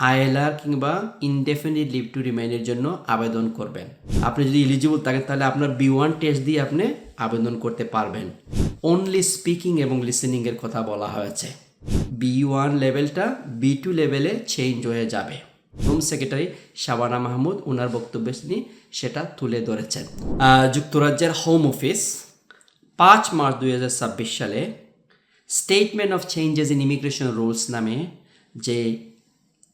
ILR কিংবা indefinite leave to রিমাইনের জন্য আবেদন করবেন। আপনি যদি এলিজিবল থাকেন তাহলে আপনার B1 টেস্ট দিয়ে আপনি আবেদন করতে পারবেন। অনলি স্পিকিং এবং লিসেনিংয়ের কথা বলা হয়েছে। B1 লেভেলটা B2 লেভেলে চেঞ্জ হয়ে যাবে। হোম সেক্রেটারি শাবানা মাহমুদ ওনার বক্তব্যে তিনি সেটা তুলে ধরেছেন। যুক্তরাজ্যের হোম অফিস 5 মার্চ 2026 সালে statement of changes in immigration rules নামে যে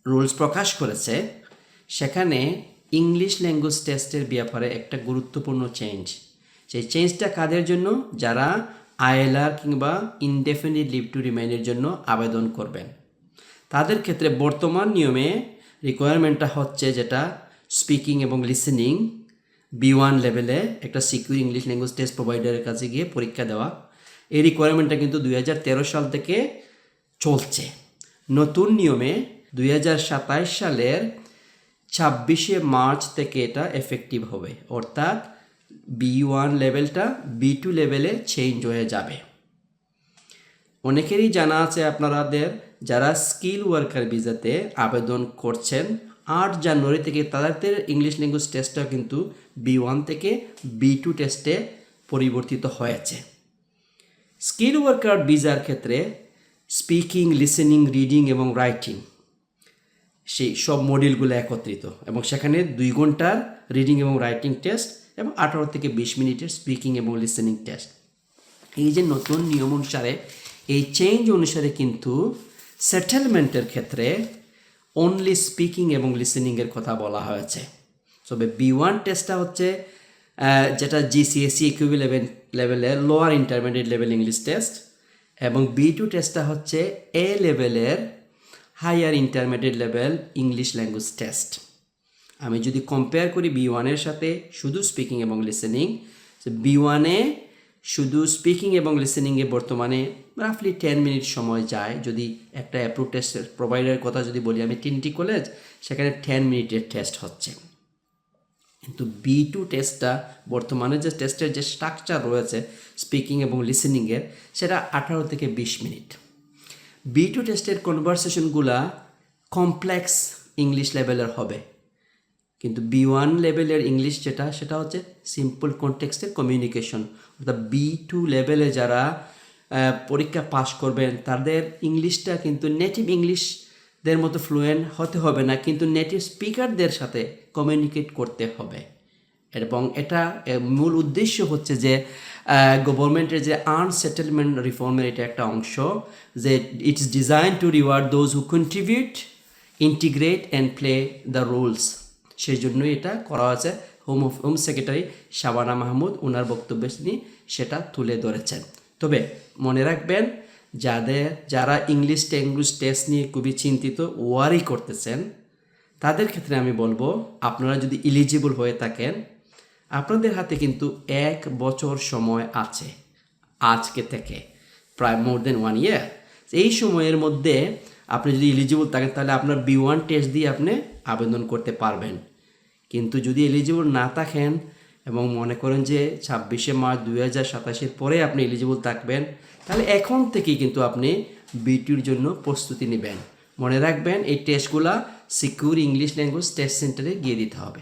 রুলস প্রকাশ করেছে, সেখানে ইংলিশ ল্যাঙ্গুয়েজ টেস্টের ব্যাপারে একটা গুরুত্বপূর্ণ চেঞ্জ। সেই চেঞ্জটা কাদের জন্য? যারা আইএলআর কিংবা ইনডেফিনিট লিভ টু রিমাইনের জন্য আবেদন করবেন তাদের ক্ষেত্রে বর্তমান নিয়মে রিকোয়ারমেন্টটা হচ্ছে যেটা স্পিকিং এবং লিসেনিং B1 লেভেলে একটা সিকিউর ইংলিশ ল্যাঙ্গুয়েজ টেস্ট প্রোভাইডারের কাছে গিয়ে পরীক্ষা দেওয়া। এই রিকোয়ারমেন্টটা কিন্তু 2013 সাল থেকে চলছে। নতুন নিয়মে 2027 সালের 26শে মার্চ থেকে এটা এফেক্টিভ হবে, অর্থাৎ B1 লেভেলটা B2 লেভেলে চেঞ্জ হয়ে যাবে। অনেকেরই জানা আছে আপনাদের যারা স্কিল ওয়ার্কার ভিসাতে আবেদন করছেন 8 জানুয়ারি থেকে তাদের ইংলিশ ল্যাঙ্গুয়েজ টেস্টটা কিন্তু B1 থেকে B2 টেস্টে পরিবর্তিত হয়েছে। স্কিল ওয়ার্কার ভিসার ক্ষেত্রে স্পিকিং, লিসেনিং, রিডিং এবং রাইটিং সেই সব মডিউলগুলো একত্রিত এবং সেখানে 2 ঘন্টার রিডিং এবং রাইটিং টেস্ট এবং 18 থেকে 20 মিনিটের স্পিকিং এবং লিসেনিং টেস্ট। এই যে নতুন নিয়ম অনুসারে এই চেঞ্জ অনুসারে কিন্তু সেটেলমেন্টের ক্ষেত্রে অনলি স্পিকিং এবং লিসেনিংয়ের কথা বলা হয়েছে। তবে B1 টেস্টটা হচ্ছে যেটা GCSE ইকুইভ্যালেন্ট লেভেলের lower intermediate level English test, এবং B2 টেস্টটা হচ্ছে A লেভেলের higher intermediate level English language test. আমি যদি কম্পেয়ার করি B1-এর সাথে শুধু স্পিকিং এবং লিসেনিং, B1-এ শুধু স্পিকিং এবং লিসেনিংয়ে বর্তমানে রাফলি 10 মিনিট সময় যায়। যদি একটা অ্যাপ্রুভ টেস্টের প্রোভাইডারের কথা যদি বলি, আমি ট্রিনিটি কলেজ, সেখানে 10 মিনিটের টেস্ট হচ্ছে। কিন্তু B2 টেস্টটা বর্তমানে যে টেস্টের যে স্ট্রাকচার রয়েছে স্পিকিং এবং লিসেনিংয়ের, সেটা 18 থেকে 20 মিনিট। B2 টেস্টের কনভারসেশনগুলা কমপ্লেক্স ইংলিশ লেভেলের হবে, কিন্তু B1 লেভেলের ইংলিশ যেটা সেটা হচ্ছে সিম্পল কনটেক্সটের কমিউনিকেশন। অর্থাৎ B2 লেভেলে যারা পরীক্ষা পাস করবেন তাদের ইংলিশটা কিন্তু নেটিভ ইংলিশদের মতো ফ্লুয়েন্ট হতে হবে না, কিন্তু নেটিভ স্পিকারদের সাথে কমিউনিকেট করতে হবে। এবং এটা মূল উদ্দেশ্য হচ্ছে যে গভর্নমেন্টের যে আনসেটেলমেন্ট রিফর্মের এটা একটা অংশ, যে it's design to reward those who contribute, integrate and play the roles. সেই জন্যই এটা করা হয়েছে। হোম সেক্রেটারি শাবানা মাহমুদ ওনার বক্তব্যে তিনি সেটা তুলে ধরেছেন। তবে মনে রাখবেন, যারা ইংলিশ ল্যাঙ্গুয়েজ টেস্ট নিয়ে খুবই চিন্তিত, ওয়ারি করতেছেন, তাদের ক্ষেত্রে আমি বলবো আপনারা যদি এলিজিবল হয়ে থাকেন, আপনাদের হাতে কিন্তু 1 বছর সময় আছে আজকে থেকে, প্রায় মোর দেন 1 ইয়ার। এই সময়ের মধ্যে আপনি যদি এলিজিবল থাকেন তাহলে আপনার B1 টেস্ট দিয়ে আপনি আবেদন করতে পারবেন। কিন্তু যদি এলিজিবল না থাকেন এবং মনে করেন যে 26শে মার্চ 2027 পরে আপনি এলিজিবল থাকবেন, তাহলে এখন থেকেই কিন্তু আপনি B2-র জন্য প্রস্তুতি নেবেন। মনে রাখবেন এই টেস্টগুলা সিকিউর ইংলিশ ল্যাঙ্গুয়েজ টেস্ট সেন্টারে গিয়ে দিতে হবে।